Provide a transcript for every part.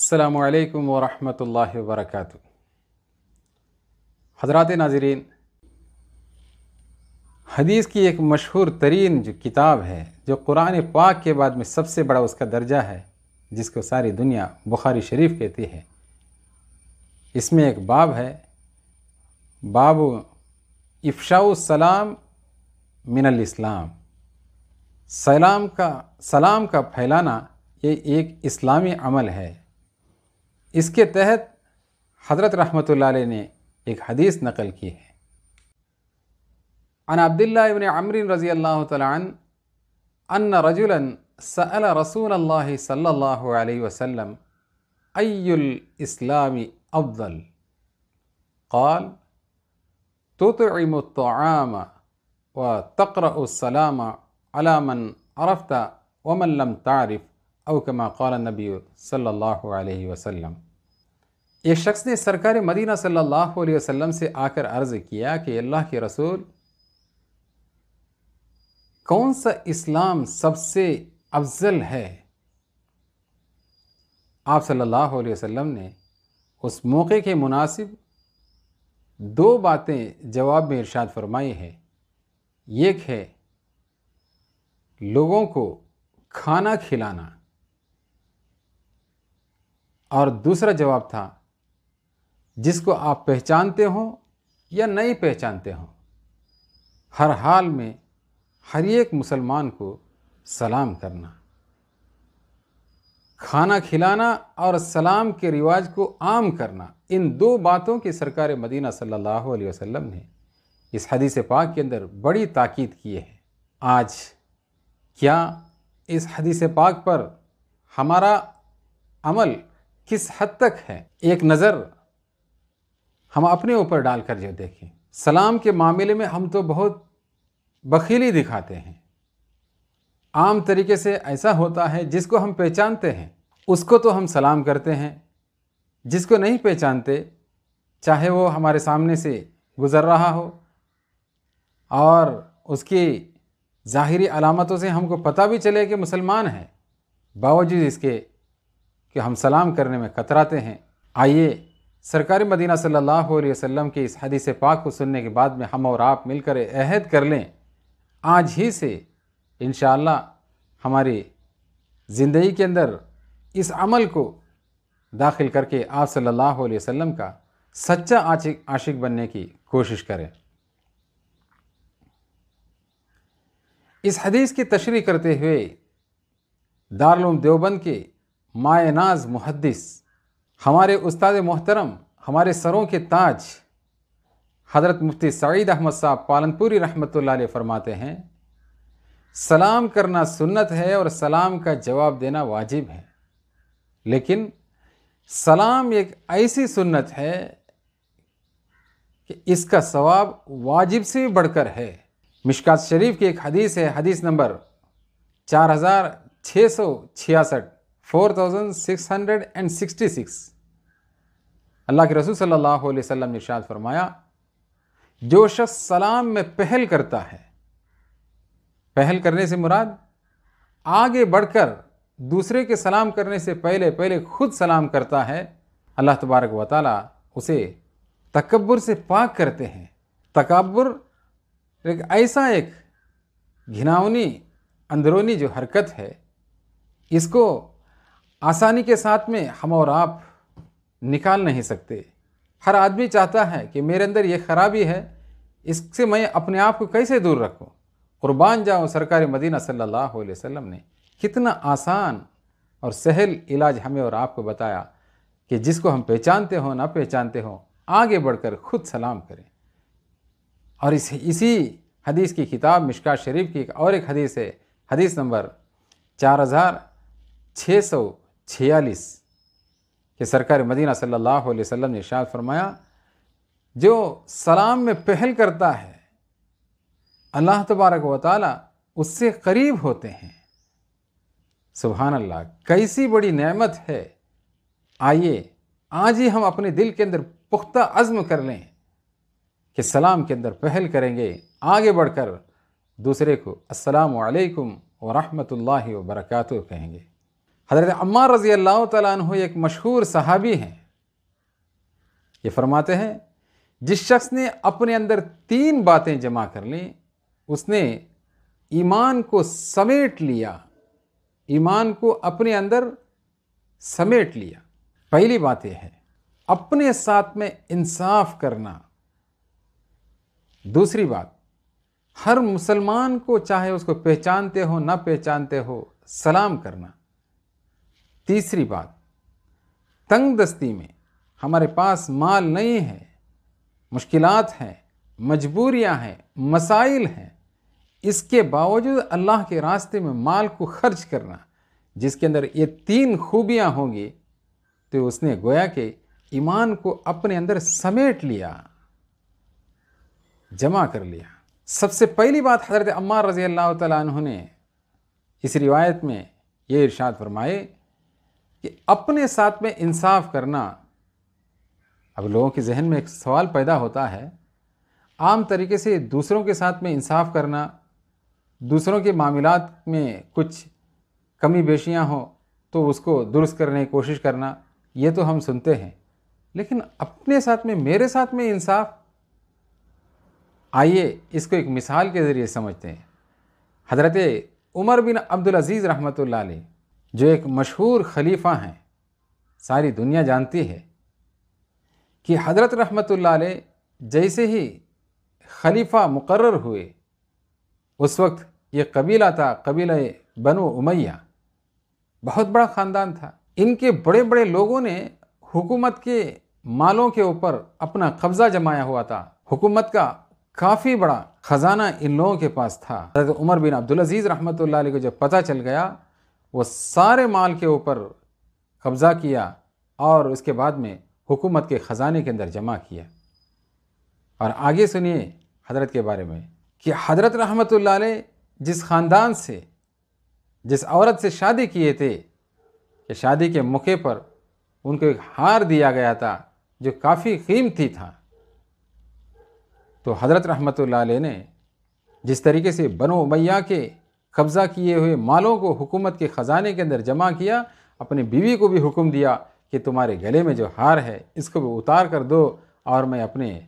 السلام علیکم ورحمۃ اللہ وبرکاتہ۔ حضرات ناظرین، حدیث کی ایک مشہور ترین جو کتاب ہے، جو قرآن پاک کے بعد میں سب سے بڑا اس کا درجہ ہے، جس کو ساری دنیا بخاری شریف کہتی ہے، اس میں ایک باب ہے، باب افشاء السلام من الاسلام۔ سلام کا پھیلانا یہ ایک اسلامی عمل ہے۔ اس کے تحت حضرت رحمۃ اللہ علیہ نے ایک حدیث نقل کی ہے۔ عن عبداللہ ابن عمرو رضی اللہ تعالی عنہ ان رجلا سأل رسول اللہ صلی اللہ علیہ وسلم ای الاسلام افضل قال تطعم الطعام وتقرأ السلام على من عرفت ومن لم تعرف او کما قال النبی صلی اللہ علیہ وسلم۔ ایک شخص نے سرکار مدینہ صلی اللہ علیہ وسلم سے آ کر عرض کیا کہ اللہ کے رسول، کون سا اسلام سب سے افضل ہے؟ آپ صلی اللہ علیہ وسلم نے اس موقع کے مناسب دو باتیں جواب میں ارشاد فرمائی ہے۔ ایک ہے لوگوں کو کھانا کھلانا، اور دوسرا جواب تھا جس کو آپ پہچانتے ہوں یا نہیں پہچانتے ہوں، ہر حال میں ہر ایک مسلمان کو سلام کرنا۔ کھانا کھلانا اور سلام کے رواج کو عام کرنا، ان دو باتوں کی سرکار مدینہ صلی اللہ علیہ وسلم نے اس حدیث پاک کے اندر بڑی تاکید کی ہے۔ آج کیا اس حدیث پاک پر ہمارا عمل کس حد تک ہے؟ ایک نظر ہم اپنے اوپر ڈال کر جو دیکھیں، سلام کے معاملے میں ہم تو بہت بخیلی دکھاتے ہیں۔ عام طریقے سے ایسا ہوتا ہے، جس کو ہم پہچانتے ہیں اس کو تو ہم سلام کرتے ہیں، جس کو نہیں پہچانتے، چاہے وہ ہمارے سامنے سے گزر رہا ہو اور اس کی ظاہری علامتوں سے ہم کو پتہ بھی چلے کہ مسلمان ہے، باوجود اس کے کہ ہم سلام کرنے میں کتراتے ہیں۔ آئیے سرکار مدینہ صلی اللہ علیہ وسلم کے اس حدیث پاک کو سننے کے بعد میں ہم اور آپ مل کر عہد کر لیں، آج ہی سے انشاءاللہ ہماری زندگی کے اندر اس عمل کو داخل کر کے آپ صلی اللہ علیہ وسلم کا سچا عاشق بننے کی کوشش کریں۔ اس حدیث کی تشریح کرتے ہوئے دارالعلوم دیوبند کے مائے ناز محدث، ہمارے استاد محترم، ہمارے سروں کے تاج حضرت مفتی سعید احمد صاحب پالنپوری رحمۃ اللہ علیہ فرماتے ہیں، سلام کرنا سنت ہے اور سلام کا جواب دینا واجب ہے، لیکن سلام ایک ایسی سنت ہے کہ اس کا ثواب واجب سے بھی بڑھ کر ہے۔ مشکات شریف کی ایک حدیث ہے، حدیث نمبر 4666، 4666۔ اللہ کے رسول صلی اللہ علیہ وسلم نے ارشاد فرمایا، جو شخص سلام میں پہل کرتا ہے، پہل کرنے سے مراد آگے بڑھ کر دوسرے کے سلام کرنے سے پہلے خود سلام کرتا ہے، اللہ تبارک و تعالیٰ اسے تکبر سے پاک کرتے ہیں۔ تکبر ایک گھناؤنی اندرونی جو حرکت ہے، اس کو آسانی کے ساتھ میں ہم اور آپ نکال نہیں سکتے۔ ہر آدمی چاہتا ہے کہ میرے اندر یہ خرابی ہے، اس سے میں اپنے آپ کو کیسے دور رکھوں۔ قربان جاؤں، سرکار مدینہ صلی اللہ علیہ وسلم نے کتنا آسان اور سہل علاج ہمیں اور آپ کو بتایا کہ جس کو ہم پہچانتے ہوں نہ پہچانتے ہوں، آگے بڑھ کر خود سلام کریں۔ اور اسی حدیث کی کتاب مشکات شریف کی اور ایک حدیث ہے، حدیث نمبر 4646، کہ سرکار مدینہ صلی اللہ علیہ وسلم نے ارشاد فرمایا، جو سلام میں پہل کرتا ہے، اللہ تبارک و تعالیٰ اس سے قریب ہوتے ہیں۔ سبحان اللہ، کیسی بڑی نعمت ہے۔ آئیے آج ہی ہم اپنے دل کے اندر پختہ عزم کر لیں کہ سلام کے اندر پہل کریں گے، آگے بڑھ کر دوسرے کو السلام علیکم ورحمۃ اللہ وبرکاتہ کہیں گے۔ حضرت عمار رضی اللہ تعالیٰ عنہ ایک مشہور صحابی ہیں، یہ فرماتے ہیں جس شخص نے اپنے اندر 3 باتیں جمع کر لیں اس نے ایمان کو سمیٹ لیا، ایمان کو اپنے اندر سمیٹ لیا۔ پہلی بات یہ ہے اپنے ساتھ میں انصاف کرنا، دوسری بات ہر مسلمان کو چاہے اس کو پہچانتے ہو نہ پہچانتے ہو سلام کرنا، تیسری بات تنگ دستی میں ہمارے پاس مال نہیں ہے، مشکلات ہیں، مجبوریاں ہیں، مسائل ہیں، اس کے باوجود اللہ کے راستے میں مال کو خرچ کرنا، جس کے اندر یہ 3 خوبیاں ہوں گی تو اس نے گویا کہ ایمان کو اپنے اندر سمیٹ لیا، جمع کر لیا۔ سب سے پہلی بات حضرت عمار رضی اللہ تعالیٰ عنہ نے اس روایت میں یہ ارشاد فرمائے کہ اپنے ساتھ میں انصاف کرنا۔ اب لوگوں کے ذہن میں ایک سوال پیدا ہوتا ہے، عام طریقے سے دوسروں کے ساتھ میں انصاف کرنا، دوسروں کے معاملات میں کچھ کمی بیشیاں ہوں تو اس کو درست کرنے کی کوشش کرنا، یہ تو ہم سنتے ہیں، لیکن اپنے ساتھ میں، میرے ساتھ میں انصاف، آئیے اس کو ایک مثال کے ذریعے سمجھتے ہیں۔ حضرت عمر بن عبدالعزیز رحمۃ اللہ علیہ جو ایک مشہور خلیفہ ہیں، ساری دنیا جانتی ہے کہ حضرت رحمۃ اللہ علیہ جیسے ہی خلیفہ مقرر ہوئے اس وقت یہ قبیلہ تھا، قبیلہ بنو امیہ، بہت بڑا خاندان تھا، ان کے بڑے بڑے لوگوں نے حکومت کے مالوں کے اوپر اپنا قبضہ جمایا ہوا تھا، حکومت کا کافی بڑا خزانہ ان لوگوں کے پاس تھا۔ حضرت عمر بن عبدالعزیز رحمۃ اللہ علیہ کو جب پتہ چل گیا، وہ سارے مال کے اوپر قبضہ کیا اور اس کے بعد میں حکومت کے خزانے کے اندر جمع کیا۔ اور آگے سنیے حضرت کے بارے میں کہ حضرت رحمۃ اللہ علیہ جس خاندان سے، جس عورت سے شادی کیے تھے، کہ شادی کے موقع پر ان کو ایک ہار دیا گیا تھا جو کافی قیمتی تھا، تو حضرت رحمۃ اللہ علیہ نے جس طریقے سے بنو امیہ کے قبضہ کیے ہوئے مالوں کو حکومت کے خزانے کے اندر جمع کیا، اپنی بیوی کو بھی حکم دیا کہ تمہارے گلے میں جو ہار ہے اس کو بھی اتار کر دو اور میں اپنے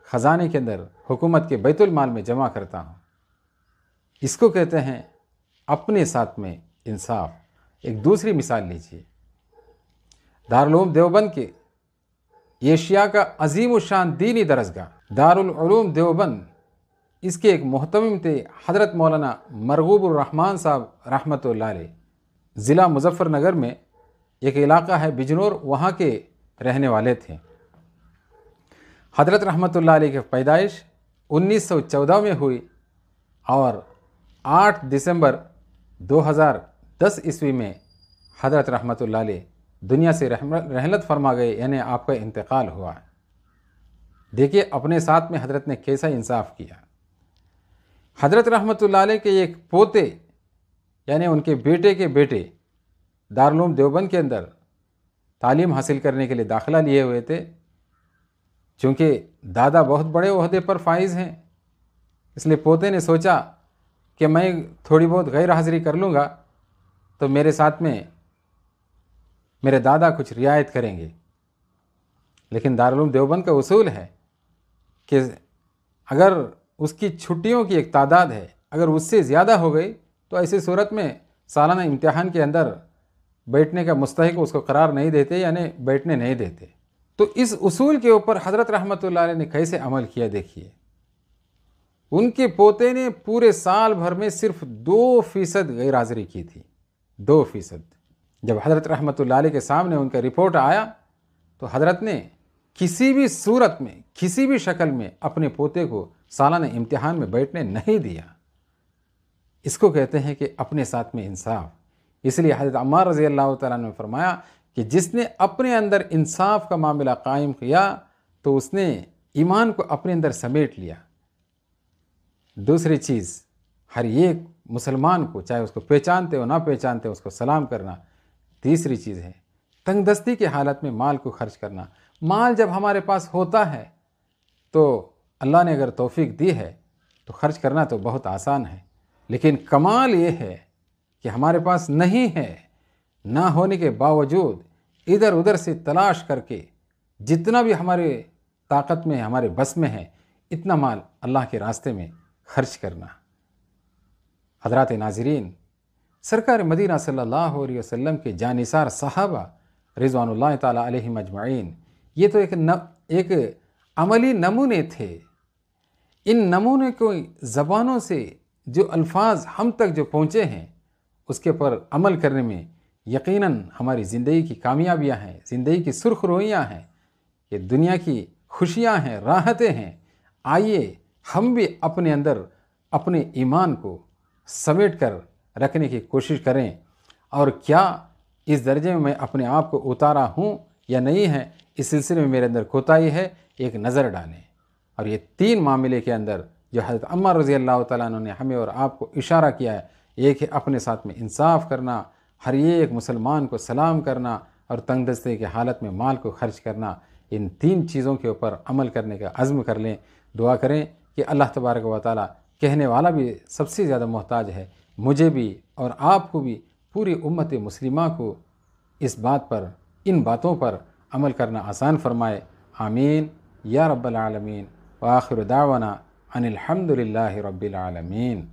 خزانے کے اندر حکومت کے بیت المال میں جمع کرتا ہوں۔ اس کو کہتے ہیں اپنے ساتھ میں انصاف۔ ایک دوسری مثال لیجیے، دارالعلوم دیوبند کے ایشیا کا عظیم الشان دینی درسگاہ دارالعلوم دیوبند، اس کے ایک محتمم تھے حضرت مولانا مرغوب الرحمن صاحب رحمۃ اللہ علیہ، ضلع مظفر نگر میں ایک علاقہ ہے بجنور، وہاں کے رہنے والے تھے۔ حضرت رحمۃ اللہ علیہ کی پیدائش 1914 میں ہوئی اور 8 دسمبر 2010 عیسوی میں حضرت رحمۃ اللہ علیہ دنیا سے رحلت فرما گئے، یعنی آپ کا انتقال ہوا۔ دیکھیے اپنے ساتھ میں حضرت نے کیسا انصاف کیا۔ حضرت رحمۃ اللہ علیہ کے ایک پوتے، یعنی ان کے بیٹے کے بیٹے دارالعلوم دیوبند کے اندر تعلیم حاصل کرنے کے لیے داخلہ لیے ہوئے تھے۔ چونکہ دادا بہت بڑے عہدے پر فائز ہیں، اس لیے پوتے نے سوچا کہ میں تھوڑی بہت غیر حاضری کر لوں گا تو میرے ساتھ میں میرے دادا کچھ رعایت کریں گے۔ لیکن دارالعلوم دیوبند کا اصول ہے کہ اگر اس کی چھٹیوں کی ایک تعداد ہے، اگر اس سے زیادہ ہو گئی تو ایسی صورت میں سالانہ امتحان کے اندر بیٹھنے کا مستحق اس کو قرار نہیں دیتے، یعنی بیٹھنے نہیں دیتے۔ تو اس اصول کے اوپر حضرت رحمۃ اللہ علیہ نے کیسے عمل کیا دیکھیے۔ ان کے پوتے نے پورے سال بھر میں صرف 2% غیر حاضری کی تھی، 2%۔ جب حضرت رحمۃ اللہ علیہ کے سامنے ان کا رپورٹ آیا تو حضرت نے کسی بھی صورت میں، کسی بھی شکل میں اپنے پوتے کو سالانہ امتحان میں بیٹھنے نہیں دیا۔ اس کو کہتے ہیں کہ اپنے ساتھ میں انصاف۔ اس لیے حضرت عمار رضی اللہ تعالیٰ نے فرمایا کہ جس نے اپنے اندر انصاف کا معاملہ قائم کیا تو اس نے ایمان کو اپنے اندر سمیٹ لیا۔ دوسری چیز، ہر ایک مسلمان کو چاہے اس کو پہچانتے ہو نہ پہچانتے ہو اس کو سلام کرنا۔ تیسری چیز ہے تنگ دستی کی حالت میں مال کو خرچ کرنا۔ مال جب ہمارے پاس ہوتا ہے تو اللہ نے اگر توفیق دی ہے تو خرچ کرنا تو بہت آسان ہے، لیکن کمال یہ ہے کہ ہمارے پاس نہیں ہے، نہ ہونے کے باوجود ادھر ادھر سے تلاش کر کے جتنا بھی ہمارے طاقت میں ہمارے بس میں ہے اتنا مال اللہ کے راستے میں خرچ کرنا۔ حضرات ناظرین، سرکار مدینہ صلی اللہ علیہ وسلم کے جانثار صحابہ رضوان اللہ تعالیٰ علیہم اجمعین، یہ تو ایک عملی نمونے تھے۔ ان نمونے کو زبانوں سے جو الفاظ ہم تک جو پہنچے ہیں اس کے پر عمل کرنے میں یقیناً ہماری زندگی کی کامیابیاں ہیں، زندگی کی سرخ رویاں ہیں، یہ دنیا کی خوشیاں ہیں، راحتیں ہیں۔ آئیے ہم بھی اپنے اندر اپنے ایمان کو سمیٹ کر رکھنے کی کوشش کریں، اور کیا اس درجے میں اپنے آپ کو اتارا ہوں یا نہیں ہے، اس سلسلے میں میرے اندر کوتاہی ہے، ایک نظر ڈالیں۔ اور یہ 3 معاملے کے اندر جو حضرت عمر رضی اللہ تعالیٰ عنہ نے ہمیں اور آپ کو اشارہ کیا ہے، ایک ہے اپنے ساتھ میں انصاف کرنا، ہر ایک مسلمان کو سلام کرنا، اور تنگ دستی کی حالت میں مال کو خرچ کرنا۔ ان 3 چیزوں کے اوپر عمل کرنے کا عزم کر لیں۔ دعا کریں کہ اللہ تبارک و تعالیٰ، کہنے والا بھی سب سے زیادہ محتاج ہے، مجھے بھی اور آپ کو بھی، پوری امت مسلمہ کو اس بات پر، ان باتوں پر عمل کرنا آسان فرمائے۔ آمین یا رب العالمین۔ وآخر دعوانا ان الحمد للہ رب العالمین۔